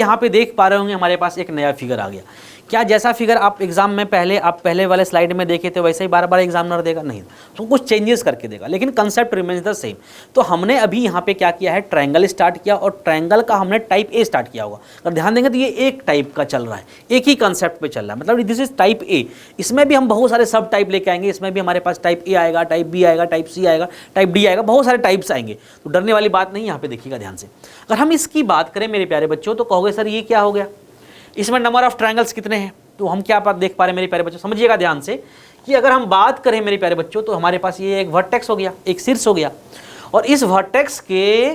यहाँ पे देख पा रहे होंगे हमारे पास एक नया फिगर आ गया। क्या जैसा फिगर आप एग्जाम में पहले वाले स्लाइड में देखे थे वैसे ही बार बार एग्जामिनर देगा? नहीं, तो कुछ चेंजेस करके देगा, लेकिन कंसेप्ट रिमेन्स द सेम। तो हमने अभी यहाँ पे क्या किया है, ट्रायंगल स्टार्ट किया, और ट्रायंगल का हमने टाइप ए स्टार्ट किया होगा। अगर ध्यान देंगे तो ये एक टाइप का चल रहा है, एक ही कंसेप्ट पे चल रहा है, मतलब दिस इज टाइप ए। इसमें भी हम बहुत सारे सब टाइप लेके आएंगे। इसमें भी हमारे पास टाइप ए आएगा, टाइप बी आएगा, टाइप सी आएगा, टाइप डी आएगा, बहुत सारे टाइप्स आएंगे। तो डरने वाली बात नहीं, यहाँ पे देखिएगा ध्यान से। अगर हम इसकी बात करें मेरे प्यारे बच्चों, तो कहोगे सर ये क्या हो गया, इसमें नंबर ऑफ ट्रायंगल्स कितने हैं? तो हम क्या बात देख पा रहे हैं मेरे प्यारे बच्चों, समझिएगा ध्यान से कि अगर हम बात करें मेरे प्यारे बच्चों, तो हमारे पास ये एक वर्टेक्स हो गया, एक शीर्ष हो गया, और इस वर्टेक्स के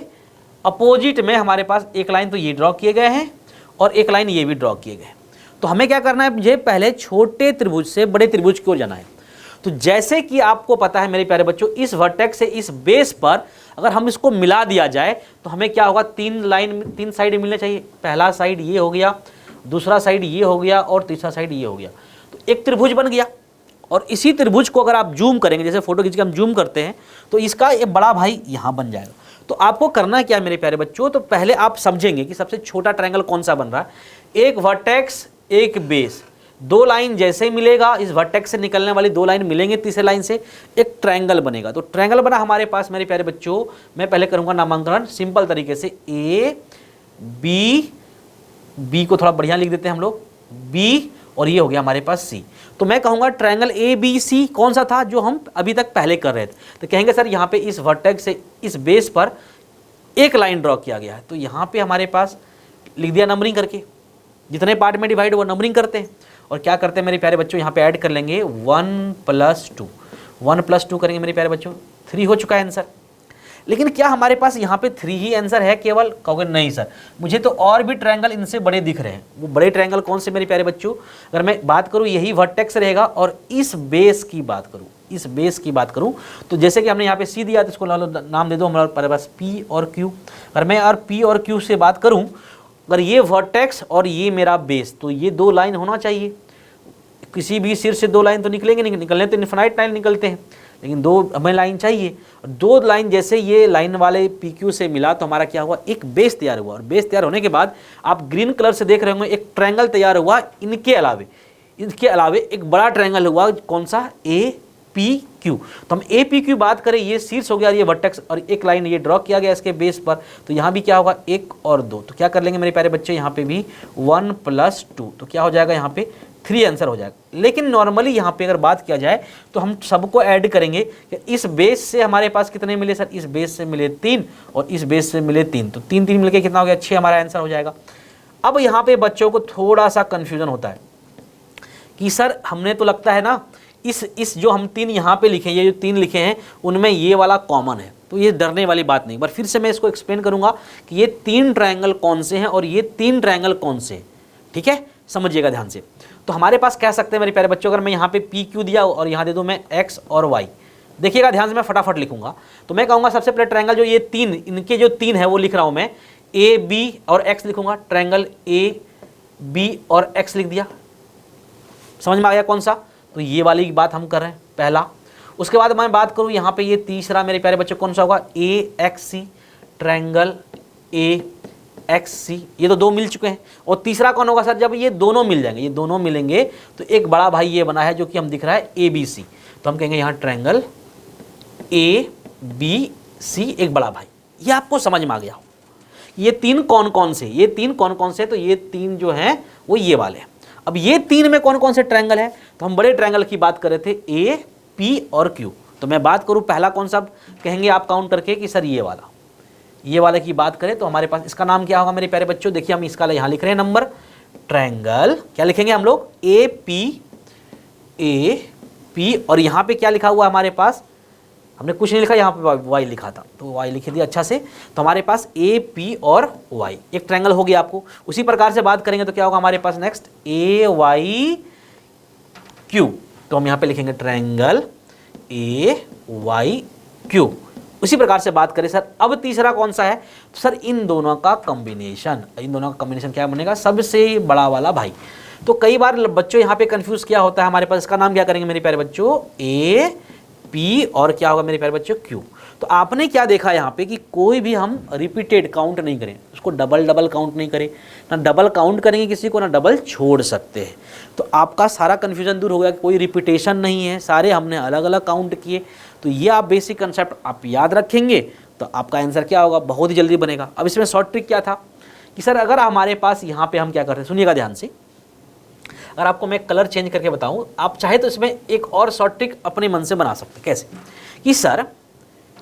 अपोजिट में हमारे पास एक लाइन तो ये ड्रॉ किए गए हैं और एक लाइन ये भी ड्रॉ किए गए। तो हमें क्या करना है, मुझे पहले छोटे त्रिभुज से बड़े त्रिभुज की ओर जाना है। तो जैसे कि आपको पता है मेरे प्यारे बच्चों, इस वर्टेक्स से इस बेस पर अगर हम इसको मिला दिया जाए तो हमें क्या होगा, तीन साइड मिलने चाहिए। पहला साइड ये हो गया, दूसरा साइड ये हो गया, और तीसरा साइड ये हो गया। तो एक त्रिभुज बन गया। और इसी त्रिभुज को अगर आप जूम करेंगे, जैसे फोटो खींच के हम जूम करते हैं, तो इसका एक बड़ा भाई यहाँ बन जाएगा। तो आपको करना क्या है मेरे प्यारे बच्चों, तो पहले आप समझेंगे कि सबसे छोटा ट्रायंगल कौन सा बन रहा है। एक वर्टेक्स, एक बेस, दो लाइन जैसे ही मिलेगा, इस वर्टेक्स से निकलने वाली दो लाइन मिलेंगे तीसरे लाइन से, एक ट्रायंगल बनेगा। तो ट्रायंगल बना हमारे पास मेरे प्यारे बच्चों। मैं पहले करूंगा नामांकन सिंपल तरीके से, ए बी को थोड़ा बढ़िया लिख देते हैं हम लोग, बी, और ये हो गया हमारे पास सी। तो मैं कहूंगा ट्रायंगल ए बी सी कौन सा था जो हम अभी तक पहले कर रहे थे। तो कहेंगे सर यहाँ पे इस वर्टेक्स से इस बेस पर एक लाइन ड्रॉ किया गया है। तो यहाँ पे हमारे पास लिख दिया नंबरिंग करके, जितने पार्ट में डिवाइड हुआ नंबरिंग करते हैं। और क्या करते हैं मेरे प्यारे बच्चों, यहाँ पे ऐड कर लेंगे 1+2, 1+2 करेंगे मेरे प्यारे बच्चों, 3 हो चुका है आंसर। लेकिन क्या हमारे पास यहाँ पे 3 ही आंसर है केवल? कहोगे नहीं सर, मुझे तो और भी ट्रायंगल इनसे बड़े दिख रहे हैं। वो बड़े ट्रायंगल कौन से मेरे प्यारे बच्चों? अगर मैं बात करूँ, यही वर्टेक्स रहेगा, और इस बेस की बात करूँ, इस बेस की बात करूँ, तो जैसे कि हमने यहाँ पे सी दिया, तो इसको नाम दे दो हमारे पास पी और क्यू। अगर मैं और पी और क्यू से बात करूँ, अगर ये वर्टेक्स और ये मेरा बेस, तो ये दो लाइन होना चाहिए। किसी भी शीर्ष से दो लाइन तो निकलेंगे नहीं, निकलने तो इन्फिनाइट लाइन निकलते हैं, लेकिन दो हमें लाइन चाहिए। दो लाइन जैसे ये लाइन वाले पी क्यू से मिला, तो हमारा क्या हुआ, एक बेस तैयार हुआ। और बेस तैयार होने के बाद आप ग्रीन कलर से देख रहे होंगे एक ट्रायंगल तैयार हुआ। इनके अलावे एक बड़ा ट्रायंगल हुआ, कौन सा, ए पी क्यू। तो हम ए पी क्यू बात करें, ये शीर्ष हो गया, ये वर्टेक्स, और एक लाइन ये ड्रॉ किया गया इसके बेस पर। तो यहाँ भी क्या होगा, 1 और 2। तो क्या कर लेंगे मेरे प्यारे बच्चे, यहाँ पे भी 1+2, तो क्या हो जाएगा, यहाँ पे 3 आंसर हो जाएगा। लेकिन नॉर्मली यहाँ पे अगर बात किया जाए तो हम सबको ऐड करेंगे कि इस बेस से हमारे पास कितने मिले सर, इस बेस से मिले 3 और इस बेस से मिले 3, तो 3 मिलके कितना हो गया, 6 हमारा आंसर हो जाएगा। अब यहाँ पे बच्चों को थोड़ा सा कन्फ्यूजन होता है कि सर हमने तो लगता है ना, इस जो हम 3 यहाँ पे लिखे, ये जो 3 लिखे हैं उनमें ये वाला कॉमन है। तो ये डरने वाली बात नहीं, पर फिर से मैं इसको एक्सप्लेन करूंगा कि ये 3 ट्रायंगल कौन से हैं और ये 3 ट्रायंगल कौन से हैं। ठीक है, समझिएगा ध्यान से। तो हमारे पास कह सकते हैं मेरे प्यारे बच्चों, अगर मैं यहाँ पे पी क्यू दिया और यहाँ दे दूँ मैं एक्स और वाई, देखिएगा ध्यान से, मैं फटाफट लिखूंगा। तो मैं कहूँगा सबसे पहले ट्रायंगल जो ये 3, इनके जो 3 है वो लिख रहा हूँ मैं, ए बी और एक्स लिखूंगा। ट्रायंगल ए बी और एक्स लिख दिया, समझ में आ गया कौन सा? तो ये वाली बात हम कर रहे हैं पहला। उसके बाद मैं बात करूँ यहाँ पे ये तीसरा मेरे प्यारे बच्चों कौन सा होगा, A X C, triangle A X C, ये तो 2 मिल चुके हैं। और तीसरा कौन होगा सर, जब ये दोनों मिल जाएंगे, ये दोनों मिलेंगे तो एक बड़ा भाई ये बना है जो कि हम दिख रहा है ए बी सी। तो हम कहेंगे यहाँ ट्रायंगल ए बी सी, एक बड़ा भाई। ये आपको समझ में आ गया हो, ये 3 कौन कौन से, ये 3 कौन कौन से, तो ये 3 जो हैं वो ये वाले हैं। अब ये 3 में कौन कौन से ट्रायंगल है, तो हम बड़े ट्रायंगल की बात कर रहे थे, ए पी और क्यू। तो मैं बात करूं पहला कौन सा, कहेंगे आप काउंट करके कि सर ये वाले की बात करें तो हमारे पास इसका नाम क्या होगा मेरे प्यारे बच्चों, देखिए हम इसका यहाँ लिख रहे हैं नंबर, ट्रायंगल क्या लिखेंगे हम लोग, ए पी, और यहाँ पे क्या लिखा हुआ हमारे पास, हमने कुछ नहीं लिखा, यहाँ पे वाई लिखा था तो वाई लिख दिया अच्छा से। तो हमारे पास ए पी और वाई एक ट्रायंगल हो गया आपको। उसी प्रकार से बात करेंगे तो क्या होगा हमारे पास नेक्स्ट, ए वाई क्यू। तो हम यहाँ पे लिखेंगे ट्रायंगल ए वाई क्यू। उसी प्रकार से बात करें सर, अब तीसरा कौन सा है, तो सर इन दोनों का कॉम्बिनेशन क्या बनेगा, सबसे बड़ा वाला भाई। तो कई बार बच्चों यहाँ पे कंफ्यूज क्या होता है हमारे पास, इसका नाम क्या करेंगे मेरे प्यारे बच्चों, ए पी और क्या होगा मेरे प्यारे बच्चों, क्यू। तो आपने क्या देखा यहाँ पे कि कोई भी हम रिपीटेड काउंट नहीं करें, उसको डबल डबल काउंट नहीं करें, ना डबल काउंट करेंगे किसी को, ना डबल छोड़ सकते हैं। तो आपका सारा कन्फ्यूजन दूर हो गया कि कोई रिपीटेशन नहीं है, सारे हमने अलग अलग काउंट किए। तो ये आप बेसिक कंसेप्ट आप याद रखेंगे तो आपका आंसर क्या होगा, बहुत ही जल्दी बनेगा। अब इसमें शॉर्ट ट्रिक क्या था कि सर अगर हमारे पास यहाँ पे हम क्या करते हैं, सुनिएगा ध्यान से, अगर आपको मैं कलर चेंज करके बताऊँ, आप चाहे तो इसमें एक और शॉर्ट ट्रिक अपने मन से बना सकते हैं। कैसे कि सर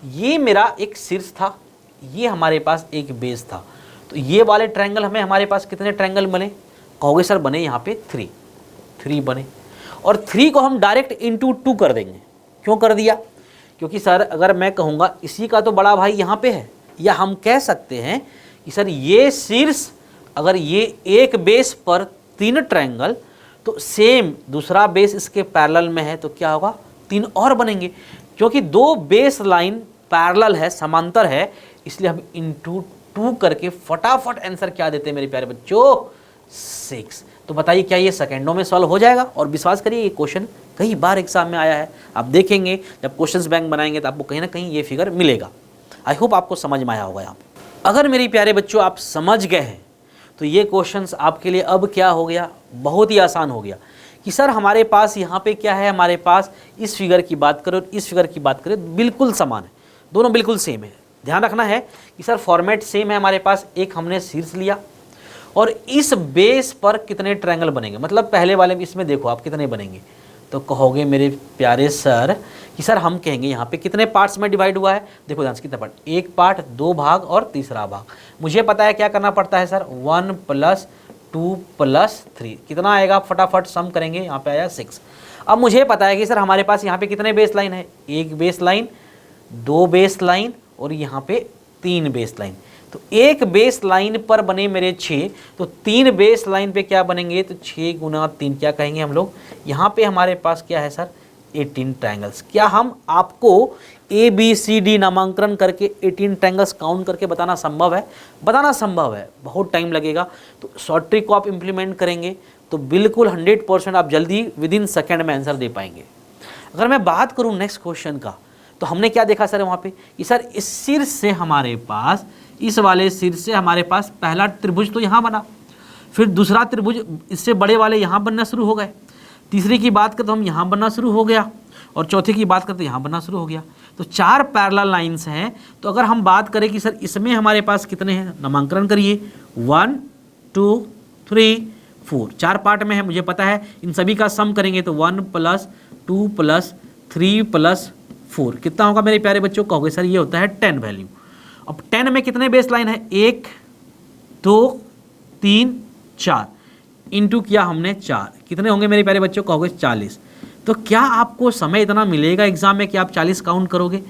ये मेरा एक शीर्ष था, ये हमारे पास एक बेस था, तो ये वाले ट्रायंगल हमें, हमारे पास कितने ट्रायंगल बने, कहोगे सर बने यहाँ पे 3 बने, और 3 को हम डायरेक्ट इंटू 2 कर देंगे। क्यों कर दिया, क्योंकि सर अगर मैं कहूँगा इसी का तो बड़ा भाई यहाँ पे है, या हम कह सकते हैं कि सर ये शीर्ष, अगर ये एक बेस पर 3 ट्रायंगल, तो सेम दूसरा बेस इसके पैरेलल में है, तो क्या होगा 3 और बनेंगे। क्योंकि 2 बेस लाइन पैरेलल है, समांतर है, इसलिए हम इंटू 2 करके फटाफट आंसर क्या देते हैं मेरे प्यारे बच्चों, 6। तो बताइए क्या ये सेकेंडों में सॉल्व हो जाएगा। और विश्वास करिए ये क्वेश्चन कई बार एग्जाम में आया है, आप देखेंगे जब क्वेश्चंस बैंक बनाएंगे तो आपको कहीं ना कहीं ये फिगर मिलेगा। आई होप आपको समझ में आया होगा यहाँ पे। अगर मेरे प्यारे बच्चों आप समझ गए हैं तो ये क्वेश्चंस आपके लिए अब क्या हो गया, बहुत ही आसान हो गया कि सर हमारे पास यहाँ पे क्या है, हमारे पास इस फिगर की बात करें और इस फिगर की बात करें बिल्कुल समान है, दोनों बिल्कुल सेम है। ध्यान रखना है कि सर फॉर्मेट सेम है, हमारे पास एक हमने शीर्ष लिया और इस बेस पर कितने ट्रायंगल बनेंगे, मतलब पहले वाले में इसमें देखो आप कितने बनेंगे, तो कहोगे मेरे प्यारे सर कि सर हम कहेंगे यहाँ पे कितने पार्ट्स में डिवाइड हुआ है, देखो ध्यान से कितना पार्ट, एक पार्ट, 2 भाग और तीसरा भाग। मुझे पता है क्या करना पड़ता है सर, 1 + 2 + 3 कितना आएगा, फटाफट सम करेंगे, यहाँ पे आया 6। अब मुझे पता है कि सर हमारे पास यहाँ पे कितने बेस लाइन है, एक बेस लाइन, 2 बेस लाइन और यहाँ पे 3 बेस लाइन। तो एक बेस लाइन पर बने मेरे 6, तो 3 बेस लाइन पे क्या बनेंगे, तो 6 × 3 क्या कहेंगे हम लोग, यहाँ पे हमारे पास क्या है सर 18 ट्रायंगल्स। क्या हम आपको ABCD नामांकन करके 18 ट्रायंगल्स काउंट करके बताना संभव है, बताना संभव है, बहुत टाइम लगेगा। तो शॉर्ट ट्रिक को आप इम्प्लीमेंट करेंगे तो बिल्कुल 100% आप जल्दी विदिन सेकेंड में आंसर दे पाएंगे। अगर मैं बात करूँ नेक्स्ट क्वेश्चन का, तो हमने क्या देखा सर वहाँ पे कि सर इस शीर्ष से हमारे पास, इस वाले शीर्ष से हमारे पास पहला त्रिभुज तो यहाँ बना, फिर दूसरा त्रिभुज इससे बड़े वाले यहाँ बनना शुरू हो गए, तीसरी की बात करें तो हम यहाँ बनना शुरू हो गया, और चौथी की बात करते तो यहाँ बनना शुरू हो गया। तो 4 पैरेलल लाइंस हैं। तो अगर हम बात करें कि सर इसमें हमारे पास कितने हैं, नामांकन करिए, 1 2 3 4, 4 पार्ट में है, मुझे पता है। इन सभी का सम करेंगे तो 1 + 2 + 3 + 4 कितना होगा मेरे प्यारे बच्चों, कहोगे सर ये होता है 10 वैल्यू। अब 10 में कितने बेस लाइन है, 1 2 3 4, इंटू किया हमने 4, कितने होंगे मेरे प्यारे बच्चों, कहोगे 40। तो क्या आपको समय इतना मिलेगा एग्जाम में कि आप 40 काउंट करोगे।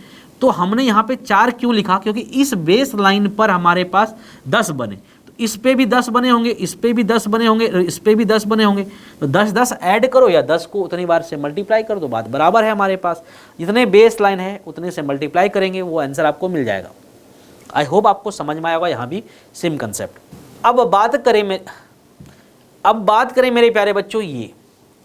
तो हमने यहाँ पे 4 क्यों लिखा, क्योंकि इस बेस लाइन पर हमारे पास 10 बने, तो इस पे भी 10 बने होंगे, इस पे भी 10 बने होंगे, इस पे भी 10 बने होंगे। तो 10 ऐड करो या 10 को उतनी बार से मल्टीप्लाई कर दो, बात बराबर है। हमारे पास जितने बेस लाइन है उतने से मल्टीप्लाई करेंगे, वो आंसर आपको मिल जाएगा। आई होप आपको समझ में आएगा, यहाँ भी सेम कंसेप्ट। अब बात करें मेरे प्यारे बच्चों, ये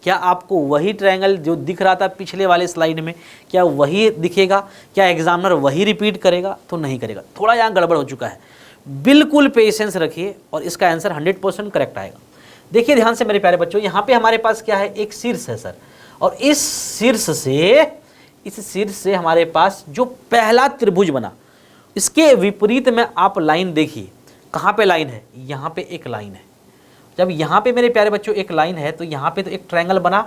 क्या आपको वही ट्रायंगल जो दिख रहा था पिछले वाले स्लाइड में, क्या वही दिखेगा, क्या एग्जामिनर वही रिपीट करेगा, तो नहीं करेगा। थोड़ा यहाँ गड़बड़ हो चुका है, बिल्कुल पेशेंस रखिए और इसका आंसर 100% करेक्ट आएगा। देखिए ध्यान से मेरे प्यारे बच्चों, यहाँ पे हमारे पास क्या है, एक शीर्ष है सर, और इस शीर्ष से हमारे पास जो पहला त्रिभुज बना, इसके विपरीत में आप लाइन देखिए, कहाँ पे लाइन है, यहाँ पे एक लाइन है। जब यहाँ पे मेरे प्यारे बच्चों एक लाइन है तो यहाँ पे तो एक ट्रायंगल बना,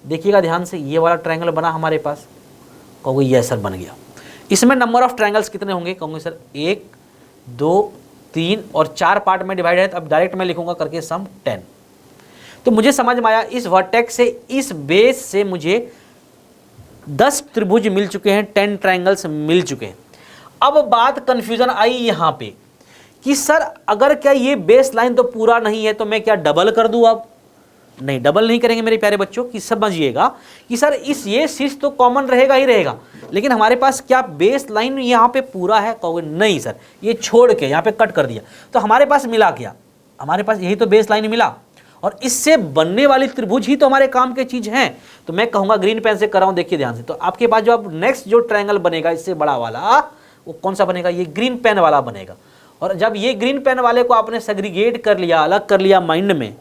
देखिएगा ध्यान से, ये वाला ट्रायंगल बना हमारे पास, कहोगे ये सर बन गया। इसमें नंबर ऑफ ट्रायंगल्स कितने होंगे, कहोगे सर 1 2 3 और 4 पार्ट में डिवाइड है, तो अब डायरेक्ट मैं लिखूंगा करके सम 10। तो मुझे समझ में आया, इस वर्टेक्स से, इस बेस से मुझे 10 त्रिभुज मिल चुके हैं, 10 ट्रायंगल्स मिल चुके हैं। अब बात कंफ्यूजन आई यहाँ पे कि सर अगर क्या ये बेस लाइन तो पूरा नहीं है तो मैं क्या डबल कर दूं। अब नहीं, डबल नहीं करेंगे मेरे प्यारे बच्चों, कि समझिएगा कि सर ये शीर्ष तो कॉमन रहेगा ही रहेगा, लेकिन हमारे पास क्या बेस लाइन यहाँ पे पूरा है, कहोगे नहीं सर, ये छोड़ के यहाँ पे कट कर दिया। तो हमारे पास मिला क्या, हमारे पास यही तो बेस लाइन मिला, और इससे बनने वाली त्रिभुज ही तो हमारे काम की चीज है। तो मैं कहूँगा ग्रीन पेन से कर रहा हूँ, देखिए ध्यान से, तो आपके पास जो अब नेक्स्ट जो ट्रायंगल बनेगा इससे बड़ा वाला, वो कौन सा बनेगा, ये ग्रीन पेन वाला बनेगा। और जब ये ग्रीन पेन वाले को आपने सेग्रीगेट कर लिया, अलग कर लिया माइंड में,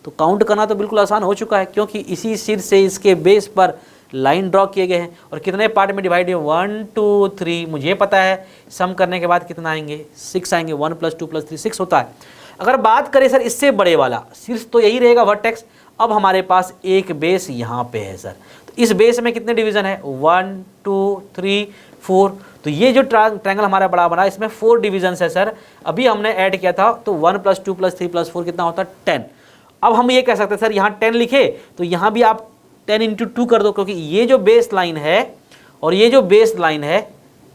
तो काउंट करना तो बिल्कुल आसान हो चुका है, क्योंकि इसी शीर्ष से इसके बेस पर लाइन ड्रॉ किए गए हैं और कितने पार्ट में डिवाइड है, 1 2 3। मुझे पता है सम करने के बाद कितना आएंगे, 6 आएंगे। 1 + 2 + 3 6 होता है। अगर बात करें सर इससे बड़े वाला, शीर्ष तो यही रहेगा वर्टेक्स। अब हमारे पास एक बेस यहाँ पे है सर, तो इस बेस में कितने डिवीजन है, 1 2 3 4। तो ये जो ट्रायंगल हमारा बड़ा बना, इसमें 4 डिवीजन है सर। अभी हमने ऐड किया था, तो 1 + 2 + 3 + 4 कितना होता है, 10। अब हम ये कह सकते हैं सर यहाँ 10 लिखे, तो यहाँ भी आप 10 × 2 कर दो, क्योंकि ये जो बेस लाइन है और ये जो बेस लाइन है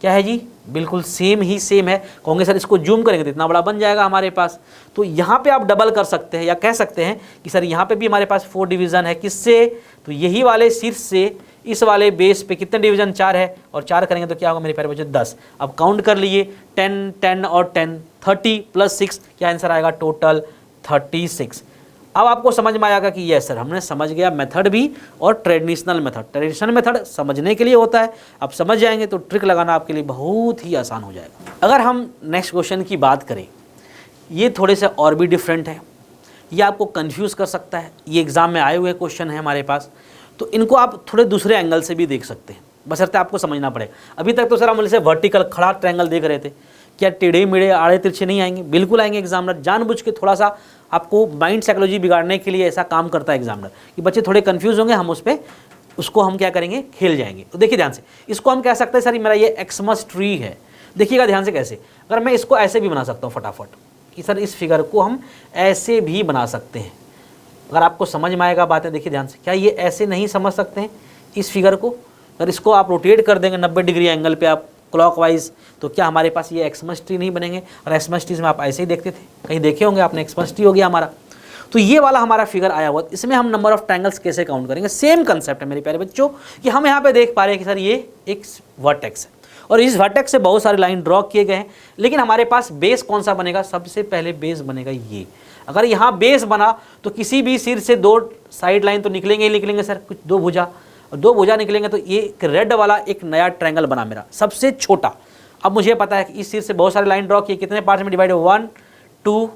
क्या है जी, बिल्कुल सेम ही सेम है। कहोगे सर इसको जूम करेंगे तो इतना बड़ा बन जाएगा हमारे पास। तो यहाँ पे आप डबल कर सकते हैं, या कह सकते हैं कि सर यहाँ पे भी हमारे पास 4 डिवीज़न है। किससे, तो यही वाले शीर्ष से इस वाले बेस पे कितने डिवीज़न, 4 है, और 4 करेंगे तो क्या होगा मेरे प्यारे बच्चों, 10। अब काउंट कर लीजिए, 10 10 और 10 30 + 6, क्या आंसर आएगा, टोटल 36। अब आपको समझ में आएगा कि यस सर हमने समझ गया मेथड भी और ट्रेडिशनल मेथड। ट्रेडिशनल मेथड समझने के लिए होता है, अब समझ जाएंगे तो ट्रिक लगाना आपके लिए बहुत ही आसान हो जाएगा। अगर हम नेक्स्ट क्वेश्चन की बात करें, ये थोड़े से और भी डिफरेंट है, ये आपको कंफ्यूज कर सकता है। ये एग्जाम में आए हुए क्वेश्चन है हमारे पास, तो इनको आप थोड़े दूसरे एंगल से भी देख सकते हैं, बशर्ते आपको समझना पड़ेगा। अभी तक तो सर हम इसे वर्टिकल खड़ा ट्रायंगल देख रहे थे, क्या टेढ़े मेढ़े आड़े तिरछे नहीं आएंगे, बिल्कुल आएंगे। एग्जामिनर जानबूझ के थोड़ा सा आपको माइंड साइकोलॉजी बिगाड़ने के लिए ऐसा काम करता है एग्जामिनर, कि बच्चे थोड़े कंफ्यूज होंगे, हम उसको हम क्या करेंगे, खेल जाएंगे। तो देखिए ध्यान से, इसको हम कह सकते हैं सर मेरा ये एक्समस ट्री है। देखिएगा ध्यान से कैसे, अगर मैं इसको ऐसे भी बना सकता हूँ फटाफट, कि सर इस फिगर को हम ऐसे भी बना सकते हैं। अगर आपको समझ में आएगा बातें, देखिए ध्यान से, क्या ये ऐसे नहीं समझ सकते हैं इस फिगर को? अगर इसको आप रोटेट कर देंगे 90 डिग्री एंगल पे आप क्लॉकवाइज, तो क्या हमारे पास ये एक्समस ट्री नहीं बनेंगे? और एक्समस ट्रीज में आप ऐसे ही देखते थे, कहीं देखे होंगे आपने, एक्समस ट्री हो गया हमारा। तो ये वाला हमारा फिगर आया हुआ, इसमें हम नंबर ऑफ ट्रायंगल्स कैसे काउंट करेंगे? सेम कंसेप्ट है मेरे प्यारे बच्चों, कि हम यहाँ पे देख पा रहे हैं कि सर ये एक वर्टेक्स है और इस वर्टेक्स से बहुत सारे लाइन ड्रॉ किए गए हैं, लेकिन हमारे पास बेस कौन सा बनेगा? सबसे पहले बेस बनेगा ये। अगर यहाँ बेस बना तो किसी भी सिर से 2 साइड लाइन तो निकलेंगे ही निकलेंगे सर, कुछ 2 भुजा, और 2 भुजा निकलेंगे तो ये एक रेड वाला एक नया ट्रायंगल बना मेरा, सबसे छोटा। अब मुझे पता है कि इस सिर से बहुत सारे लाइन ड्रॉ किए, कितने पार्ट में डिवाइड है, 1 2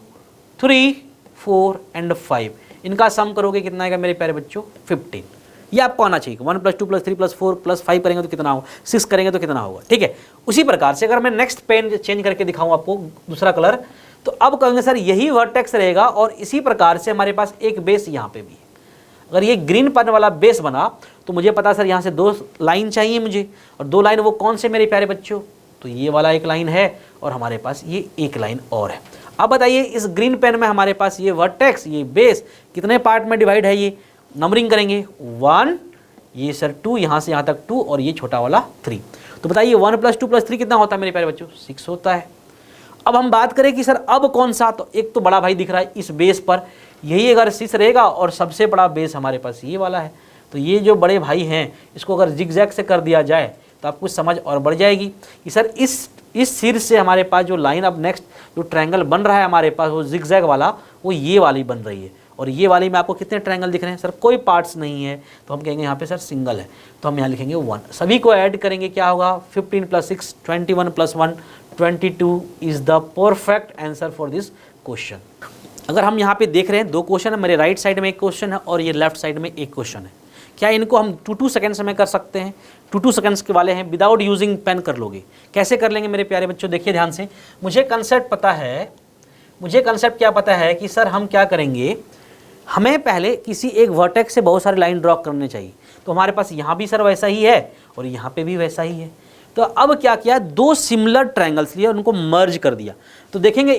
3 4 एंड 5। इनका सम करोगे कितना आएगा मेरे प्यारे बच्चों? 15। ये आपको आना चाहिए। 1 + 2 + 3 + 4 + 5 करेंगे तो कितना होगा? 6 करेंगे तो कितना होगा? ठीक है। उसी प्रकार से अगर मैं नेक्स्ट पेन चेंज करके दिखाऊं आपको दूसरा कलर, तो अब कहेंगे सर यही वर्टेक्स रहेगा और इसी प्रकार से हमारे पास एक बेस यहाँ पे भी है। अगर ये ग्रीन पेन वाला बेस बना तो मुझे पता सर यहाँ से 2 लाइन चाहिए मुझे, और 2 लाइन वो कौन से मेरे प्यारे बच्चों? तो ये वाला एक लाइन है और हमारे पास ये एक लाइन और है। अब बताइए इस ग्रीन पेन में हमारे पास ये वर्टेक्स, ये बेस कितने पार्ट में डिवाइड है? ये नंबरिंग करेंगे 1, ये सर 2, यहाँ से यहाँ तक 2, और ये छोटा वाला 3। तो बताइए 1 + 2 + 3 कितना होता है मेरे प्यारे बच्चों? 6 होता है। अब हम बात करें कि सर अब कौन सा, तो एक तो बड़ा भाई दिख रहा है इस बेस पर, यही अगर 6 रहेगा और सबसे बड़ा बेस हमारे पास ये वाला है, तो ये जो बड़े भाई हैं इसको अगर जिगजैग से कर दिया जाए तो आपको समझ और बढ़ जाएगी कि सर इस सिर से हमारे पास जो लाइन, अब नेक्स्ट जो ट्रायंगल बन रहा है हमारे पास वो जिगजैग वाला, वो ये वाली बन रही है। और ये वाली में आपको कितने ट्रायंगल दिख रहे हैं? सर कोई पार्ट्स नहीं है, तो हम कहेंगे यहाँ पे सर सिंगल है, तो हम यहाँ लिखेंगे 1। सभी को ऐड करेंगे क्या होगा? 15 + 6 21 + 1 22 is the perfect answer for this question. अगर हम यहाँ पे देख रहे हैं 2 क्वेश्चन है, मेरे राइट साइड में एक क्वेश्चन है और ये लेफ्ट साइड में एक क्वेश्चन है। क्या इनको हम 2-2 सेकंड्स में कर सकते हैं? 2-2 सेकंड्स के वाले हैं, विदाउट यूजिंग पेन कर लोगे। कैसे कर लेंगे मेरे प्यारे बच्चों? देखिए ध्यान से, मुझे कंसेप्ट पता है, मुझे कंसेप्ट क्या पता है कि सर हम क्या करेंगे, हमें पहले किसी एक वर्टेक्स से बहुत सारे लाइन ड्रॉ करने चाहिए। तो हमारे पास यहाँ भी सर वैसा ही है और यहाँ पे भी वैसा ही है। तो अब क्या किया, 2 सिमिलर ट्रायंगल्स लिए उनको मर्ज कर दिया। तो देखेंगे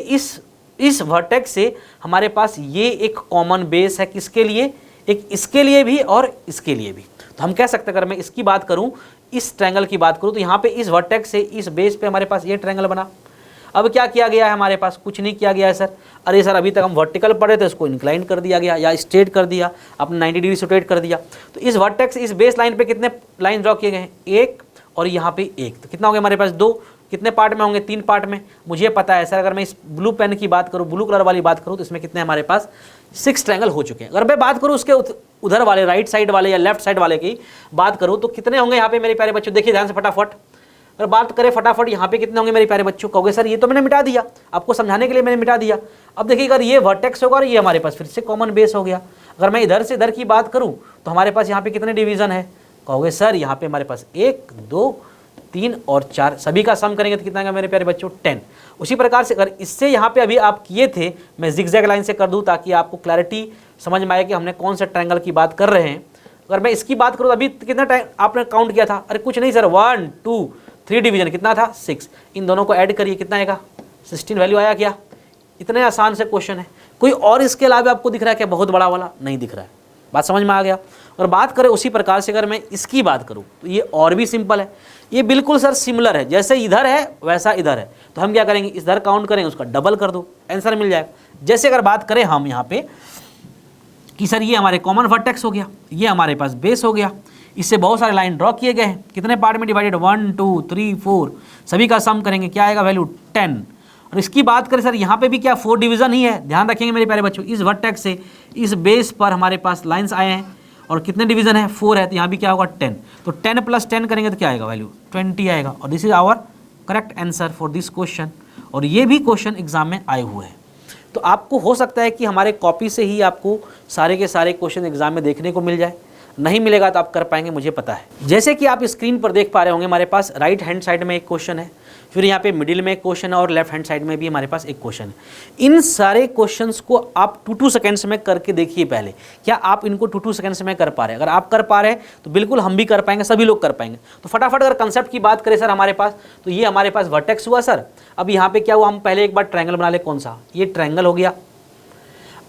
इस वर्टेक्स से हमारे पास ये एक कॉमन बेस है, किसके लिए? एक इसके लिए भी और इसके लिए भी। तो हम कह सकते हैं, अगर मैं इसकी बात करूं, इस ट्रायंगल की बात करूं, तो यहाँ पे इस वर्टेक्स से इस बेस पे हमारे पास ये ट्रायंगल बना। अब क्या किया गया है हमारे पास? कुछ नहीं किया गया है सर। अरे सर अभी तक हम वर्टिकल पढ़े थे, इसको इंक्लाइन कर दिया गया या स्ट्रेट कर दिया, आपने 90 डिग्री से रोटेट कर दिया। तो इस वर्टेक्स, इस बेस लाइन पे कितने लाइन ड्रॉ किए गए हैं? 1 और यहाँ पे 1, तो कितना हो गया हमारे पास? 2। कितने पार्ट में होंगे? 3 पार्ट में। मुझे पता है सर, अगर मैं इस ब्लू पेन की बात करूँ, ब्लू कलर वाली बात करूँ, तो इसमें कितने हमारे पास 6 ट्रायंगल हो चुके हैं। अगर मैं बात करूँ उसके उधर वाले राइट साइड वाले या लेफ्ट साइड वाले की बात करूँ, तो कितने होंगे यहाँ पे मेरे प्यारे बच्चों? देखिए ध्यान से फटाफट, अगर बात करें फटाफट यहाँ पे कितने होंगे मेरे प्यारे बच्चों, कहोगे सर ये तो मैंने मिटा दिया, आपको समझाने के लिए मैंने मिटा दिया। अब देखिए अगर ये वर्टेक्स होगा और ये हमारे पास फिर से कॉमन बेस हो गया। अगर मैं इधर से इधर की बात करूँ तो हमारे पास यहाँ पे कितने डिवीजन है, कहोगे सर यहाँ पे हमारे पास 1 2 3 और 4, सभी का सम करेंगे तो कितना आएगा मेरे प्यारे बच्चों 10। उसी प्रकार से अगर इससे यहाँ पे अभी आप किए थे, मैं जिगजैग लाइन से कर दूँ ताकि आपको क्लैरिटी समझ में आए कि हमने कौन सा ट्रायंगल की बात कर रहे हैं। अगर मैं इसकी बात करूँ तो अभी कितना टाइम आपने काउंट किया था, अरे कुछ नहीं सर 1 2 3 डिवीजन कितना था 6, इन दोनों को ऐड करिए कितना आएगा 16 वैल्यू आया क्या। इतने आसान से क्वेश्चन है। कोई और इसके अलावा आपको दिख रहा है क्या बहुत बड़ा वाला, नहीं दिख रहा है, बात समझ में आ गया। और बात करें उसी प्रकार से अगर मैं इसकी बात करूं तो ये और भी सिंपल है, ये बिल्कुल सर सिमिलर है, जैसे इधर है वैसा इधर है। तो हम क्या करेंगे, इधर काउंट करेंगे उसका डबल कर दो, आंसर मिल जाएगा। जैसे अगर बात करें हम यहाँ पे कि सर ये हमारे कॉमन वर्टेक्स हो गया, ये हमारे पास बेस हो गया, इससे बहुत सारे लाइन ड्रॉ किए गए हैं, कितने पार्ट में डिवाइडेड 1 2 3 4, सभी का सम करेंगे क्या आएगा वैल्यू 10। और इसकी बात करें सर यहाँ पे भी क्या 4 डिवीजन ही है, ध्यान रखेंगे मेरे प्यारे बच्चों, इस वर्टेक्स से इस बेस पर हमारे पास लाइंस आए हैं और कितने डिवीजन है 4 है, तो यहाँ भी क्या होगा 10। तो 10 + 10 करेंगे तो क्या आएगा वैल्यू 20 आएगा। और this is our correct answer for this question. और ये भी क्वेश्चन एग्जाम में आए हुए हैं। तो आपको हो सकता है कि हमारे कॉपी से ही आपको सारे के सारे क्वेश्चन एग्जाम में देखने को मिल जाए, नहीं मिलेगा तो आप कर पाएंगे, मुझे पता है। जैसे कि आप स्क्रीन पर देख पा रहे होंगे हमारे पास राइट हैंड साइड में एक क्वेश्चन है, फिर यहाँ पे मिडिल में एक क्वेश्चन है और लेफ्ट हैंड साइड में भी हमारे पास एक क्वेश्चन है। इन सारे क्वेश्चंस को आप 2 सेकंड्स में करके देखिए पहले, क्या आप इनको 2 सेकंड्स में कर पा रहे हैं। अगर आप कर पा रहे हैं तो बिल्कुल हम भी कर पाएंगे, सभी लोग कर पाएंगे। तो फटाफट अगर कंसेप्ट की बात करें सर हमारे पास, तो ये हमारे पास वर्टेक्स हुआ सर। अब यहाँ पे क्या हुआ, हम पहले एक बार ट्रायंगल बना ले, कौन सा, ये ट्रायंगल हो गया।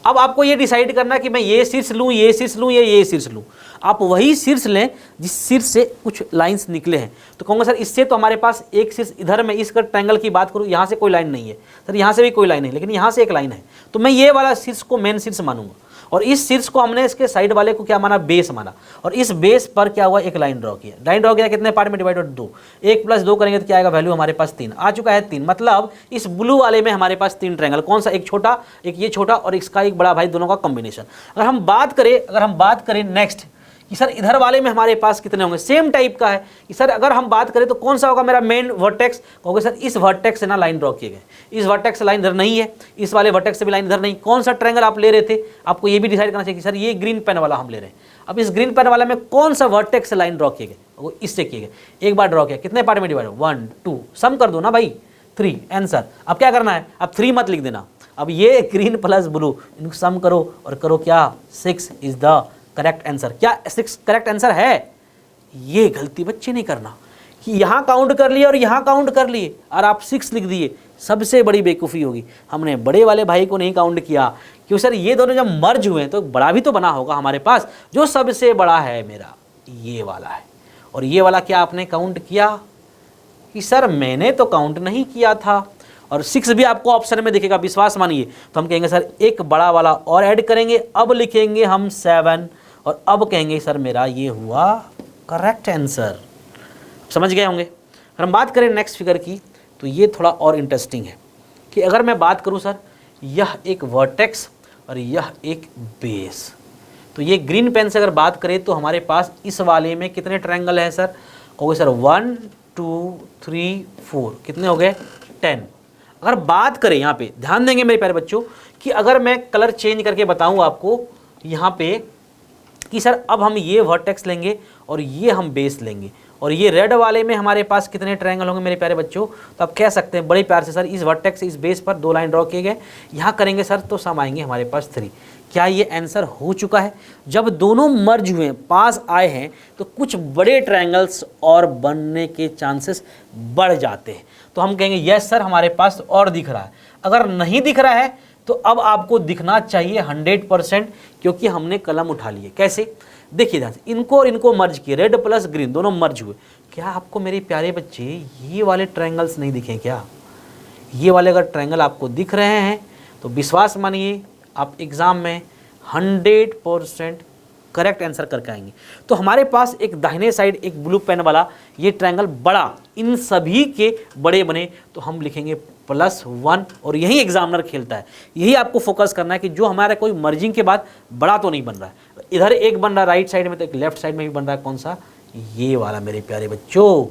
अब आपको ये डिसाइड करना कि मैं ये शीर्ष लूँ, ये शीर्ष लूँ या ये शीर्ष लूँ। आप वही शीर्ष लें जिस शीर्ष से कुछ लाइंस निकले हैं। तो कहूँगा सर इससे तो हमारे पास एक शीर्ष इधर में इस ट्रायंगल की बात करूँ, यहाँ से कोई लाइन नहीं है सर, यहाँ से भी कोई लाइन नहीं, लेकिन यहाँ से एक लाइन है, तो मैं ये वाला शीर्ष को मेन शीर्ष मानूंगा। और इस शीर्ष को हमने इसके साइड वाले को क्या माना, बेस माना। और इस बेस पर क्या हुआ, एक लाइन ड्रॉ किया। लाइन ड्रॉ किया कितने पार्ट में डिवाइडेड 2, 1 + 2 करेंगे तो क्या आएगा वैल्यू हमारे पास 3 आ चुका है। 3 मतलब इस ब्लू वाले में हमारे पास 3 ट्रायंगल, कौन सा, एक छोटा, एक ये छोटा और इसका एक बड़ा भाई, दोनों का कॉम्बिनेशन। अगर हम बात करें नेक्स्ट कि सर इधर वाले में हमारे पास कितने होंगे, सेम टाइप का है कि सर अगर हम बात करें तो कौन सा होगा मेरा मेन वर्टेक्स, कहोगे सर इस वर्टेक्स से ना लाइन ड्रॉ किए गए, इस वर्टेक्स से लाइन इधर नहीं है, इस वाले वर्टेक्स से भी लाइन इधर नहीं। कौन सा ट्रायंगल आप ले रहे थे, आपको ये भी डिसाइड करना चाहिए कि सर ये ग्रीन पेन वाला हम ले रहे हैं। अब इस ग्रीन पेन वाला में कौन सा वर्टेक्स से लाइन ड्रॉ किए गए, वो इससे किए गए। एक बार ड्रॉ किया, कितने पार्ट में डिवाइड, 1 2, सम कर दो ना भाई 3 आंसर। अब क्या करना है, अब 3 मत लिख देना, अब ये ग्रीन प्लस ब्लू इनको सम करो और करो क्या, 6 इज द करेक्ट आंसर। क्या 6 करेक्ट आंसर है। ये गलती बच्चे नहीं करना कि यहाँ काउंट कर लिए और यहाँ काउंट कर लिए और आप 6 लिख दिए, सबसे बड़ी बेवकूफ़ी होगी। हमने बड़े वाले भाई को नहीं काउंट किया, क्यों सर ये दोनों जब मर्ज हुए तो बड़ा भी तो बना होगा हमारे पास। जो सबसे बड़ा है मेरा ये वाला है, और ये वाला क्या आपने काउंट किया कि सर मैंने तो काउंट नहीं किया था। और 6 भी आपको ऑप्शन में दिखेगा, विश्वास मानिए। तो हम कहेंगे सर एक बड़ा वाला और ऐड करेंगे, अब लिखेंगे हम 7 और अब कहेंगे सर मेरा ये हुआ करेक्ट आंसर। समझ गए होंगे। अगर हम बात करें नेक्स्ट फिगर की तो ये थोड़ा और इंटरेस्टिंग है कि अगर मैं बात करूं सर यह एक वर्टेक्स और यह एक बेस, तो ये ग्रीन पेन से अगर बात करें तो हमारे पास इस वाले में कितने ट्रायंगल हैं सर, कहोगे सर 1 2 3 4, कितने हो गए 10। अगर बात करें यहाँ पे ध्यान देंगे मेरे प्यारे बच्चों कि अगर मैं कलर चेंज करके बताऊँ आपको यहाँ पे कि सर अब हम ये वर्टेक्स लेंगे और ये हम बेस लेंगे, और ये रेड वाले में हमारे पास कितने ट्रायंगल होंगे मेरे प्यारे बच्चों, तो आप कह सकते हैं बड़े प्यार से सर इस वर्टेक्स इस बेस पर 2 लाइन ड्रॉ किए गए, यहाँ करेंगे सर तो सम आएंगे हमारे पास 3। क्या ये आंसर हो चुका है। जब दोनों मर्ज हुए पास आए हैं तो कुछ बड़े ट्रायंगल्स और बनने के चांसेस बढ़ जाते हैं। तो हम कहेंगे यस सर हमारे पास और दिख रहा है। अगर नहीं दिख रहा है तो अब आपको दिखना चाहिए 100%, क्योंकि हमने कलम उठा लिए। कैसे, देखिए ध्यान से, इनको और इनको मर्ज किए, रेड प्लस ग्रीन दोनों मर्ज हुए। क्या आपको मेरे प्यारे बच्चे ये वाले ट्रायंगल्स नहीं दिखे क्या। ये वाले अगर ट्रायंगल आपको दिख रहे हैं तो विश्वास मानिए आप एग्ज़ाम में 100% करेक्ट आंसर करके आएंगे। तो हमारे पास एक दाहिने साइड एक ब्लू पेन वाला ये ट्रायंगल बड़ा, इन सभी के बड़े बने तो हम लिखेंगे +1, और यही एग्जामिनर खेलता है। यही आपको फोकस करना है कि जो हमारा कोई मर्जिंग के बाद बड़ा तो नहीं बन रहा है। इधर एक बन रहा है राइट साइड में, तो एक लेफ्ट साइड में भी बन रहा है, कौन सा, ये वाला मेरे प्यारे बच्चों।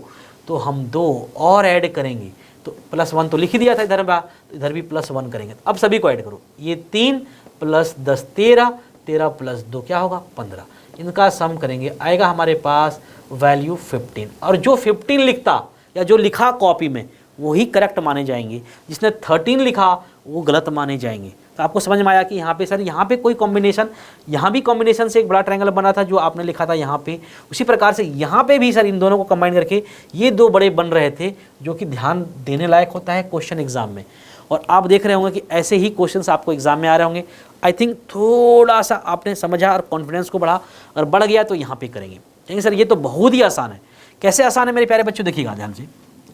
तो हम 2 और ऐड करेंगे तो +1 तो लिख ही दिया था इधर में, तो इधर भी +1 करेंगे। अब सभी को ऐड करो, ये 3 + 10 13, 13 + 2 क्या होगा 15, इनका सम करेंगे आएगा हमारे पास वैल्यू 15। और जो 15 लिखता या जो लिखा कॉपी में वही करेक्ट माने जाएंगे, जिसने 13 लिखा वो गलत माने जाएंगे। तो आपको समझ में आया कि यहाँ पे सर यहाँ पे कोई कॉम्बिनेशन, यहाँ भी कॉम्बिनेशन से एक बड़ा ट्रायंगल बना था जो आपने लिखा था यहाँ पे, उसी प्रकार से यहाँ पे भी सर इन दोनों को कंबाइन करके ये 2 बड़े बन रहे थे, जो कि ध्यान देने लायक होता है क्वेश्चन एग्जाम में। और आप देख रहे होंगे कि ऐसे ही क्वेश्चंस आपको एग्जाम में आ रहे होंगे। आई थिंक थोड़ा सा आपने समझा और कॉन्फिडेंस को बढ़ा, अगर बढ़ गया तो यहाँ पे करेंगे। लेकिन सर ये तो बहुत ही आसान है। कैसे आसान है मेरे प्यारे बच्चों, देखिएगा ध्यान से,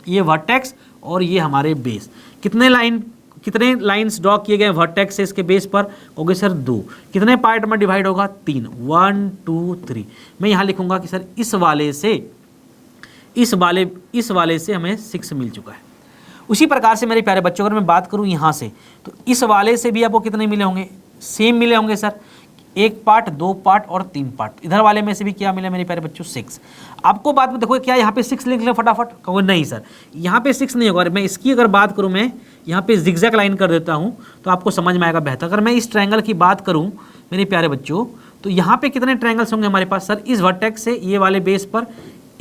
ये वर्टेक्स और ये हमारे बेस, कितने लाइंस ड्रॉ किए गए वर्टेक्स से इसके बेस पर, होगे सर 2, कितने पार्ट में डिवाइड होगा 3, 1 2 3। मैं यहाँ लिखूंगा कि सर इस वाले से हमें 6 मिल चुका है। उसी प्रकार से मेरे प्यारे बच्चों अगर मैं बात करूँ यहाँ से, तो इस वाले से भी आपको कितने मिले होंगे, सेम मिले होंगे सर, 1 पार्ट 2 पार्ट और 3 पार्ट। इधर वाले में से भी क्या मिला मेरे प्यारे बच्चों 6। आपको बात में देखो क्या यहाँ पे 6 लिख लें फटाफट, कहोगे नहीं सर यहाँ पे 6 नहीं होगा। मैं इसकी अगर बात करूँ, मैं यहाँ पे जिगजैग लाइन कर देता हूँ तो आपको समझ में आएगा बेहतर। अगर मैं इस ट्रायंगल की बात करूँ मेरे प्यारे बच्चों, तो यहाँ पे कितने ट्रायंगल्स होंगे हमारे पास सर, इस वर्टेक्स से ये वाले बेस पर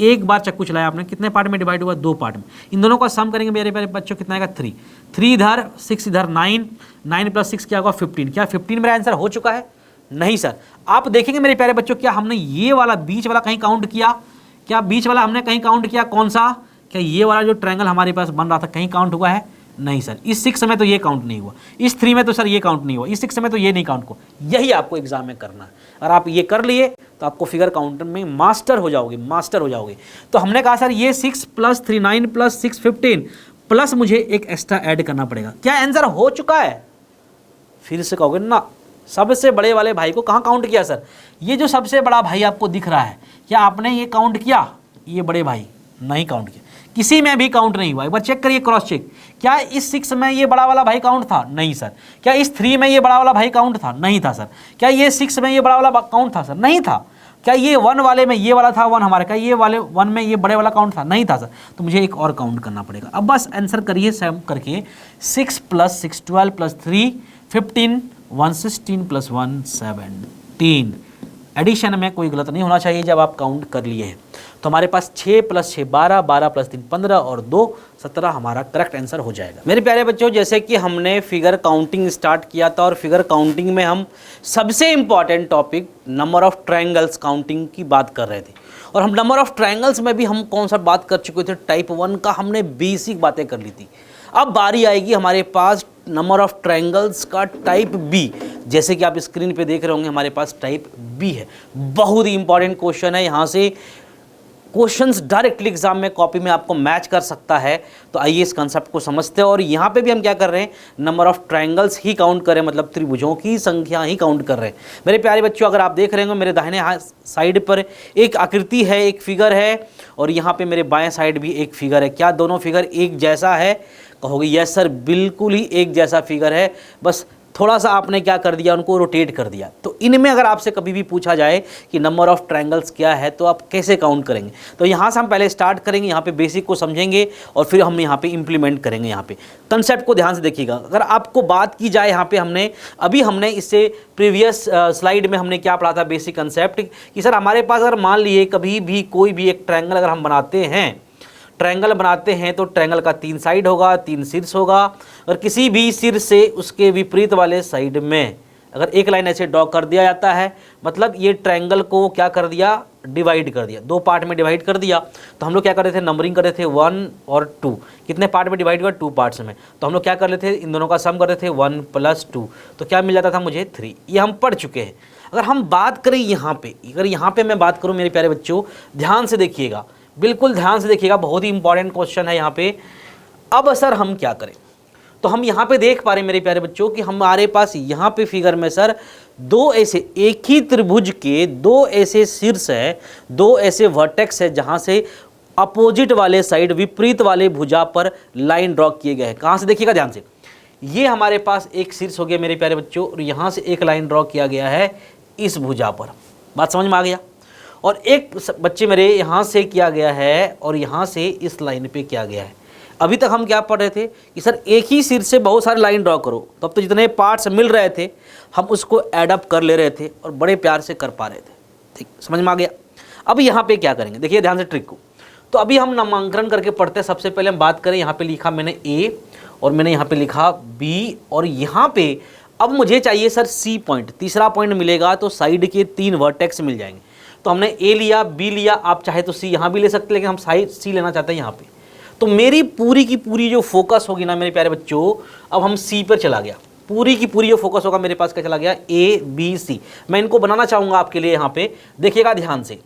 एक बार चक्कू चलाया आपने, कितने पार्ट में डिवाइड हुआ 2 पार्ट में। इन दोनों का सम करेंगे मेरे प्यारे बच्चों, कितना आएगा 3 इधर 6 इधर, 9 + 6 क्या होगा 15। क्या 15 मेरा आंसर हो चुका है? नहीं सर। आप देखेंगे मेरे प्यारे बच्चों, क्या हमने ये वाला बीच वाला कहीं काउंट किया? क्या बीच वाला हमने कहीं काउंट किया? कौन सा? क्या ये वाला जो ट्रायंगल हमारे पास बन रहा था कहीं काउंट हुआ है? नहीं सर। इस 6 में तो ये काउंट नहीं हुआ, इस 3 में तो सर ये काउंट नहीं हुआ, इस 6 में तो ये नहीं काउंट हुआ। यही आपको एग्जाम में करना है। अगर आप ये कर लिए तो आपको फिगर काउंटर में मास्टर हो जाओगे। तो हमने कहा सर ये 6 + 3 9 + 6 15 प्लस मुझे एक एक्स्ट्रा ऐड करना पड़ेगा। क्या आंसर हो चुका है? फिर से कहोगे ना, सबसे बड़े वाले भाई को कहाँ काउंट किया सर? ये जो सबसे बड़ा भाई आपको दिख रहा है, क्या आपने ये काउंट किया? ये बड़े भाई नहीं काउंट किया, किसी में भी काउंट नहीं हुआ। एक बार चेक करिए, क्रॉस चेक। क्या इस 6 में ये बड़ा वाला भाई काउंट था? नहीं सर। क्या इस 3 में ये बड़ा वाला भाई काउंट था? नहीं था सर। क्या ये 6 में ये बड़ा वाला काउंट था सर? नहीं था। क्या ये 1 वाले में ये वाला था 1 हमारा? क्या ये वाले 1 में ये बड़े वाला काउंट था? नहीं था सर। तो मुझे एक और काउंट करना पड़ेगा। अब बस आंसर करिए सम करके, 6 + 6 12 + 3 15 116 + 1 17। एडिशन में कोई गलत नहीं होना चाहिए जब आप काउंट कर लिए हैं। तो हमारे पास 6 + 6 12, 12 + 3 15 और 2 17 हमारा करेक्ट आंसर हो जाएगा। मेरे प्यारे बच्चों, जैसे कि हमने फिगर काउंटिंग स्टार्ट किया था और फिगर काउंटिंग में हम सबसे important topic number of triangles counting की बात कर रहे थे। और हम नंबर ऑफ ट्रायंगल्स में भी हम कौन सा बात कर चुके थे, टाइप 1 का हमने बेसिक बातें कर ली थी। अब बारी आएगी हमारे पास नंबर ऑफ ट्रायंगल्स का टाइप बी। जैसे कि आप स्क्रीन पे देख रहे होंगे हमारे पास टाइप बी है। बहुत ही इंपॉर्टेंट क्वेश्चन है, यहाँ से क्वेश्चंस डायरेक्टली एग्जाम में कॉपी में आपको मैच कर सकता है। तो आइए इस कंसेप्ट को समझते हैं। और यहाँ पे भी हम क्या कर रहे हैं, number of triangles he count करें, मतलब त्रिभुजों की संख्या ही काउंट कर रहे हैं। मेरे प्यारे बच्चों, अगर आप देख रहे होंगे मेरे दाहिने साइड पर एक आकृति है, एक फिगर है, और यहाँ पे मेरे बाएं साइड भी एक फिगर है। क्या दोनों फिगर एक जैसा है? कहोगे यस सर, बिल्कुल ही एक जैसा फिगर है, बस थोड़ा सा आपने क्या कर दिया, उनको रोटेट कर दिया। तो इनमें अगर आपसे कभी भी पूछा जाए कि नंबर ऑफ ट्रायंगल्स क्या है तो आप कैसे काउंट करेंगे? तो यहाँ से हम पहले स्टार्ट करेंगे, यहाँ पे बेसिक को समझेंगे और फिर हम यहाँ पे इम्प्लीमेंट करेंगे। यहाँ पे कंसेप्ट को ध्यान से देखिएगा। अगर आपको बात की जाए यहाँ पे हमने इससे प्रीवियस स्लाइड में हमने क्या पढ़ा था, बेसिक कंसेप्ट, कि सर हमारे पास अगर मान लिए कभी भी कोई भी एक ट्रायंगल अगर हम बनाते हैं तो ट्रायंगल का 3 साइड होगा, 3 शीर्ष होगा, और किसी भी शीर्ष से उसके विपरीत वाले साइड में अगर एक लाइन ऐसे ड्रॉ कर दिया जाता है, मतलब ये ट्रायंगल को क्या कर दिया, डिवाइड कर दिया, 2 पार्ट में डिवाइड कर दिया। तो हम लोग क्या करते थे, नंबरिंग करते थे 1 और 2। कितने पार्ट में डिवाइड हुआ? 2 पार्ट्स में। तो हम लोग क्या कर लेते थे, इन दोनों का सम करते थे 1 + 2, तो क्या मिल जाता था मुझे 3। ये हम पढ़ चुके हैं। अगर हम बात करें यहाँ पे, अगर यहाँ पे मैं बात करूँ मेरे प्यारे बच्चों, ध्यान से देखिएगा, बिल्कुल ध्यान से देखिएगा, बहुत ही इंपॉर्टेंट क्वेश्चन है यहाँ पे। अब सर हम क्या करें? तो हम यहाँ पे देख पा रहे हैं मेरे प्यारे बच्चों कि हमारे पास यहाँ पे फिगर में सर 2 ऐसे एक ही त्रिभुज के 2 ऐसे शीर्ष है, 2 ऐसे वर्टेक्स है, जहाँ से अपोजिट वाले साइड, विपरीत वाले भुजा पर लाइन ड्रॉ किए गए हैं। कहाँ से देखिएगा ध्यान से, ये हमारे पास एक शीर्ष हो गया मेरे प्यारे बच्चों, और यहाँ से एक लाइन ड्रॉ किया गया है इस भुजा पर। बात समझ में आ गया? और एक बच्चे मेरे यहाँ से किया गया है और यहाँ से इस लाइन पे किया गया है। अभी तक हम क्या पढ़ रहे थे कि सर एक ही सिर से बहुत सारे लाइन ड्रॉ करो, तो अब तो जितने पार्ट्स मिल रहे थे हम उसको ऐड अप कर ले रहे थे और बड़े प्यार से कर पा रहे थे। ठीक, समझ में आ गया। अब यहाँ पे क्या करेंगे, देखिए ध्यान से ट्रिक को। तो अभी हम नामांकन करके पढ़ते हैं। सबसे पहले हम बात करें, यहाँ पे लिखा मैंने ए और मैंने यहाँ पे लिखा बी, और यहाँ पे अब मुझे चाहिए सर सी पॉइंट, तीसरा पॉइंट मिलेगा तो साइड के 3 वर्टेक्स मिल जाएंगे। तो हमने ए लिया, बी लिया, आप चाहे तो सी यहाँ भी ले सकते हैं, लेकिन हम साइड सी लेना चाहते हैं यहाँ पे। तो मेरी पूरी की पूरी जो फोकस होगी ना मेरे प्यारे बच्चों, अब हम सी पर चला गया। पूरी की पूरी जो फोकस होगा मेरे पास क्या चला गया, ए बी सी। मैं इनको बनाना चाहूँगा आपके लिए, यहाँ पे देखिएगा ध्यान से।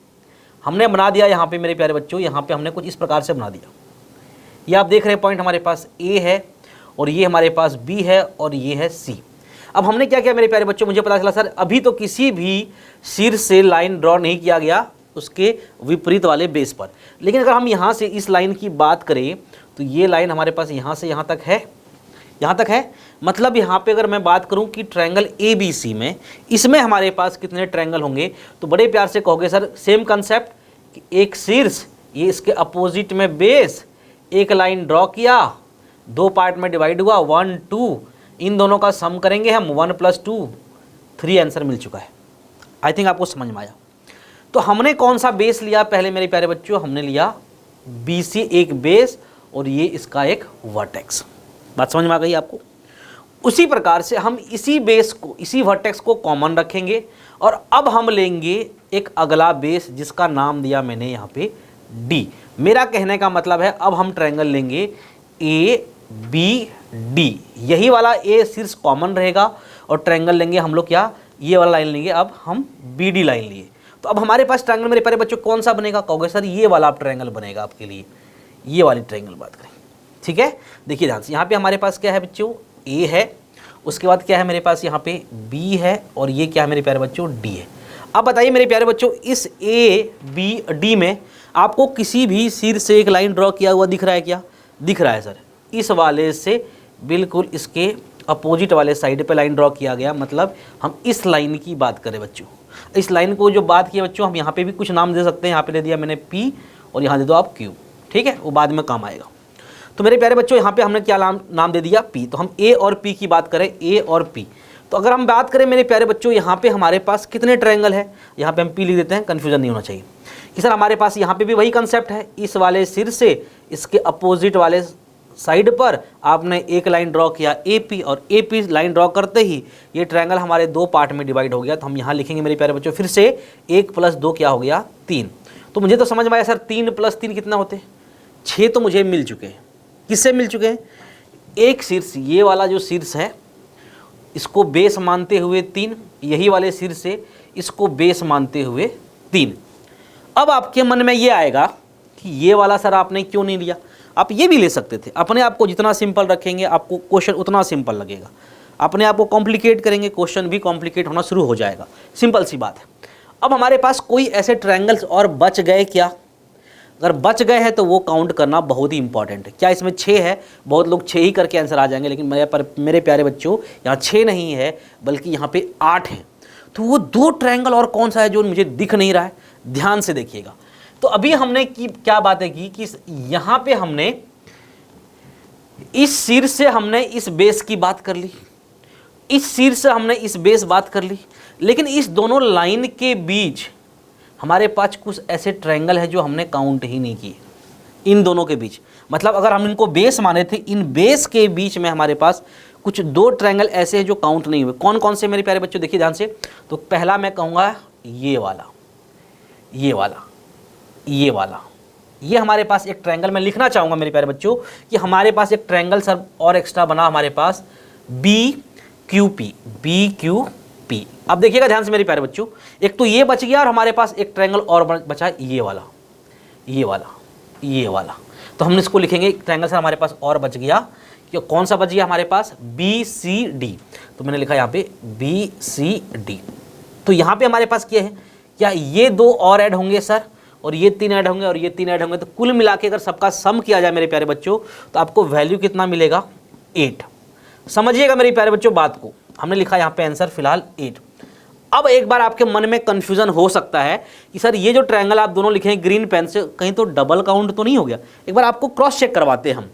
हमने बना दिया यहाँ पे मेरे प्यारे बच्चों, यहाँ पे हमने कुछ इस प्रकार से बना दिया। ये आप देख रहे हैं पॉइंट हमारे पास ए है और ये हमारे पास बी है और ये है सी। अब हमने क्या किया मेरे प्यारे बच्चों, मुझे पता चला सर अभी तो किसी भी सिर से लाइन ड्रॉ नहीं किया गया उसके विपरीत वाले बेस पर। लेकिन अगर हम यहाँ से इस लाइन की बात करें तो ये लाइन हमारे पास यहाँ से यहाँ तक है, यहाँ तक है। मतलब यहाँ पे अगर मैं बात करूँ कि ट्रायंगल ए बी सी में, इसमें हमारे पास कितने ट्रायंगल होंगे, तो बड़े प्यार से कहोगे सर सेम कंसेप्ट कि एक शीर्ष, ये इसके अपोजिट में बेस, एक लाइन ड्रॉ किया, 2 पार्ट में डिवाइड हुआ 1 2, इन दोनों का सम करेंगे हम 1 + 2, 3 आंसर मिल चुका है। आई थिंक आपको समझ में आया। तो हमने कौन सा बेस लिया पहले मेरे प्यारे बच्चों, हमने लिया BC एक बेस और ये इसका एक वर्टेक्स। बात समझ में आ गई आपको। उसी प्रकार से हम इसी बेस को, इसी वर्टेक्स को कॉमन रखेंगे और अब हम लेंगे एक अगला बेस जिसका नाम दिया मैंने यहाँ पे D। मेरा कहने का मतलब है अब हम ट्रायंगल लेंगे ABD, यही वाला A शीर्ष कॉमन रहेगा और ट्रायंगल लेंगे हम लोग क्या, ये वाला लाइन लेंगे, अब हम BD लाइन लिए। तो अब हमारे पास ट्रायंगल मेरे प्यारे बच्चों कौन सा बनेगा, कहोगे सर ये वाला आप ट्रायंगल बनेगा आपके लिए, ये वाली ट्रायंगल बात करें। ठीक है, देखिए ध्यान से, यहाँ पे हमारे पास क्या है बच्चों, A है, उसके बाद क्या है मेरे पास यहाँ पे B है और ये क्या है मेरे प्यारे बच्चों D है। अब बताइए मेरे प्यारे बच्चों इस ABD में आपको किसी भी सिर से एक लाइन ड्रॉ किया हुआ दिख रहा है क्या, दिख रहा है सर। इस वाले से बिल्कुल इसके अपोजिट वाले साइड पे लाइन ड्रॉ किया गया, मतलब हम इस लाइन की बात करें बच्चों। इस लाइन को जो बात की बच्चों, हम यहाँ पे भी कुछ नाम दे सकते हैं, यहाँ पे दे दिया मैंने P और यहाँ दे दो आप Q, ठीक है, वो बाद में काम आएगा। तो मेरे प्यारे बच्चों यहाँ पे हमने क्या नाम दे दिया P। तो हम A और P की बात करें, A और P। तो अगर हम बात करें मेरे प्यारे बच्चों यहाँ पे हमारे पास कितने ट्रायंगल है, यहाँ पे हम P लिख देते हैं, कन्फ्यूजन नहीं होना चाहिए कि सर हमारे पास यहाँ पे भी वही कंसेप्ट है। इस वाले सिर से इसके अपोजिट वाले साइड पर आपने एक लाइन ड्रॉ किया AP और AP लाइन ड्रॉ करते ही ये ट्रायंगल हमारे 2 पार्ट में डिवाइड हो गया। तो हम यहाँ लिखेंगे मेरे प्यारे बच्चों फिर से 1 + 2 क्या हो गया, 3। तो मुझे तो समझ में आया सर 3 + 3 कितना होते हैं, 6 तो मुझे मिल चुके हैं। किससे मिल चुके हैं, एक शीर्ष, ये वाला जो शीर्ष है इसको बेस मानते हुए 3, यही वाले शीर्ष से इसको बेस मानते हुए 3। अब आपके मन में ये आएगा कि ये वाला सर आपने क्यों नहीं लिया, आप ये भी ले सकते थे। अपने आप को जितना सिंपल रखेंगे आपको क्वेश्चन उतना सिंपल लगेगा, अपने आप को कॉम्प्लिकेट करेंगे क्वेश्चन भी कॉम्प्लिकेट होना शुरू हो जाएगा, सिंपल सी बात है। अब हमारे पास कोई ऐसे ट्रायंगल्स और बच गए क्या, अगर बच गए हैं तो वो काउंट करना बहुत ही इंपॉर्टेंट है। क्या इसमें 6 है, बहुत लोग 6 ही करके आंसर आ जाएंगे, लेकिन मेरे प्यारे बच्चों यहाँ 6 नहीं है बल्कि यहाँ पे 8 है। तो वो 2 ट्रायंगल और कौन सा है जो मुझे दिख नहीं रहा है, ध्यान से देखिएगा। तो अभी हमने क्या बातें की कि यहाँ पे हमने इस सिर से हमने इस बेस की बात कर ली, इस सिर से हमने इस बेस बात कर ली, लेकिन इस दोनों लाइन के बीच हमारे पास कुछ ऐसे ट्रायंगल है जो हमने काउंट ही नहीं किए इन दोनों के बीच। मतलब अगर हम इनको बेस माने थे, इन बेस के बीच में हमारे पास कुछ 2 ट्रायंगल ऐसे हैं जो काउंट नहीं हुए। कौन कौन से मेरे प्यारे बच्चों, देखिए ध्यान से। तो पहला मैं कहूँगा ये वाला, ये वाला, ये वाला, ये हमारे पास एक ट्रायंगल मैं लिखना चाहूँगा मेरे प्यारे बच्चों कि हमारे पास एक ट्रायंगल सर और एक्स्ट्रा बना हमारे पास BQP, BQP। अब देखिएगा ध्यान से मेरे प्यारे बच्चों, एक तो ये बच गया और हमारे पास एक ट्रायंगल और बचा, ये वाला, ये वाला, ये वाला। तो हम इसको लिखेंगे ट्रायंगल सर हमारे पास और बच गया, कि कौन सा बच गया हमारे पास, BCD। तो मैंने लिखा यहाँ पे BCD। तो यहाँ पे हमारे पास क्या है, क्या ये 2 और ऐड होंगे सर, और ये 3 ऐड होंगे और ये 3 ऐड होंगे। तो कुल मिला के अगर सबका सम किया जाए मेरे प्यारे बच्चों तो आपको वैल्यू कितना मिलेगा, 8। समझिएगा मेरे प्यारे बच्चों बात को, हमने लिखा यहाँ पे आंसर फिलहाल 8। अब एक बार आपके मन में कंफ्यूजन हो सकता है कि सर ये जो ट्रायंगल आप दोनों लिखे हैं ग्रीन पेन से, कहीं तो डबल काउंट तो नहीं हो गया। एक बार आपको क्रॉस चेक करवाते हैं हम।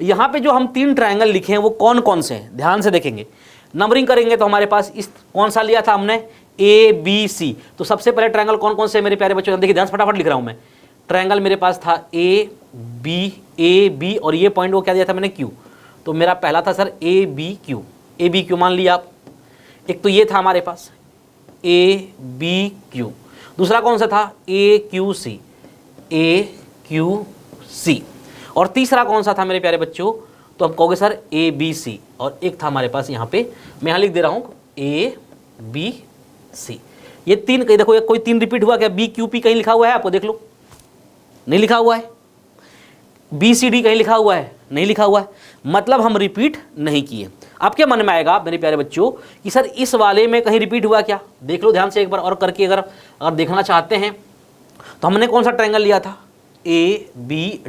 यहाँ पे जो हम 3 ट्रायंगल लिखे हैं वो कौन कौन से हैं, ध्यान से देखेंगे। नंबरिंग करेंगे तो हमारे पास इस कौन सा लिया था हमने, ए बी सी। तो सबसे पहले ट्रायंगल कौन कौन से मेरे प्यारे बच्चों, देखिए ध्यान से फटाफट लिख रहा हूँ मैं। ट्रायंगल मेरे पास था ए बी और ये पॉइंट वो क्या दिया था मैंने, क्यू। तो मेरा पहला था सर ए बी क्यू मान लिया आप। एक तो ये था हमारे पास ए बी क्यू। दूसरा कौन सा था, ए क्यू सी। और तीसरा कौन सा था मेरे प्यारे बच्चों, तो हम कहोगे सर ए बी सी। और एक था हमारे पास यहाँ पे, मैं यहाँ लिख दे रहा हूँ ए बी सी। ये 3 कहीं देखो, कोई 3 रिपीट हुआ क्या, बी क्यू पी कहीं लिखा हुआ है आपको, देख लो, नहीं लिखा हुआ है। बी सी डी कहीं लिखा हुआ है, नहीं लिखा हुआ है। मतलब हम रिपीट नहीं किए। आपके मन में आएगा मेरे प्यारे बच्चों कि सर इस वाले में कहीं रिपीट हुआ क्या, देख लो ध्यान से एक बार और करके, अगर देखना चाहते हैं तो हमने कौन सा ट्रायंगल लिया था, ए बी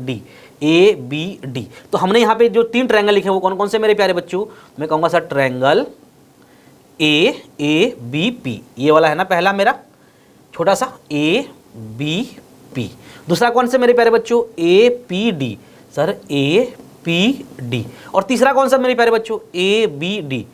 डी। तो हमने यहाँ पे जो 3 ट्रायंगल लिखे हैं वो कौन कौन से मेरे प्यारे बच्चों, मैं कहूँगा sir triangle A B P, ये वाला है ना पहला मेरा छोटा सा, ए बी पी। दूसरा कौन से मेरे प्यारे बच्चों, A P D, sir A P D. और तीसरा कौन सा मेरे प्यारे बच्चों, ए बी डी।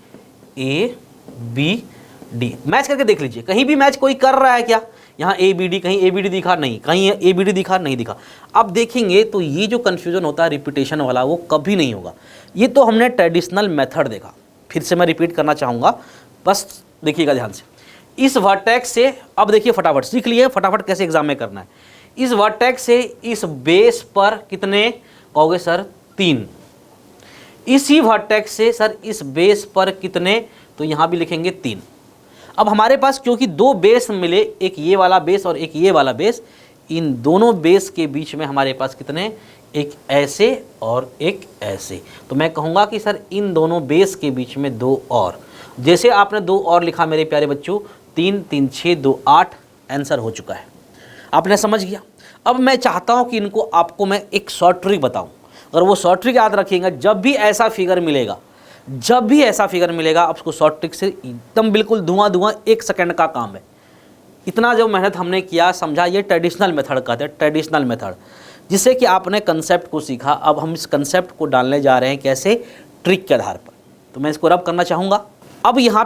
मैच करके देख लीजिए, कहीं भी मैच कोई कर रहा है क्या, यहाँ ए बी डी, कहीं ए बी डी दिखा नहीं, कहीं ए बी डी दिखा नहीं दिखा। अब देखेंगे तो ये जो कन्फ्यूजन होता है रिपीटेशन वाला, वो कभी नहीं होगा। ये तो हमने ट्रेडिशनल मेथड देखा, फिर से मैं रिपीट करना चाहूँगा, बस देखिएगा ध्यान से। इस वर्टेक्स से, अब देखिए फटाफट सीख लिए, फटाफट कैसे एग्जाम में करना है। इस वर्टेक्स से इस बेस पर कितने कहोगे सर, 3। इसी वर्टेक्स से सर इस बेस पर कितने, तो यहाँ भी लिखेंगे 3। अब हमारे पास क्योंकि 2 बेस मिले, एक ये वाला बेस और एक ये वाला बेस, इन दोनों बेस के बीच में हमारे पास कितने, एक ऐसे और एक ऐसे। तो मैं कहूँगा कि सर इन दोनों बेस के बीच में 2 और, जैसे आपने 2 और लिखा मेरे प्यारे बच्चों, 3 3 6 2 8, आंसर हो चुका है। आपने समझ गया। अब मैं चाहता हूँ कि इनको आपको मैं एक शॉर्ट ट्रिक बताऊँ। अगर वो शॉर्ट ट्रिक याद रखिएगा, जब भी ऐसा फिगर मिलेगा, आप उसको शॉर्ट ट्रिक से एकदम बिल्कुल धुआं 1 सेकंड का काम है। इतना जो मेहनत हमने किया, समझा, ये ट्रेडिशनल मेथड कहते हैं, ट्रेडिशनल मेथड, जिससे कि आपने कंसेप्ट को सीखा। अब हम इस कंसेप्ट को डालने जा रहे हैं कैसे, ट्रिक के आधार पर। तो मैं इसको रब करना चाहूँगा। अब यहाँ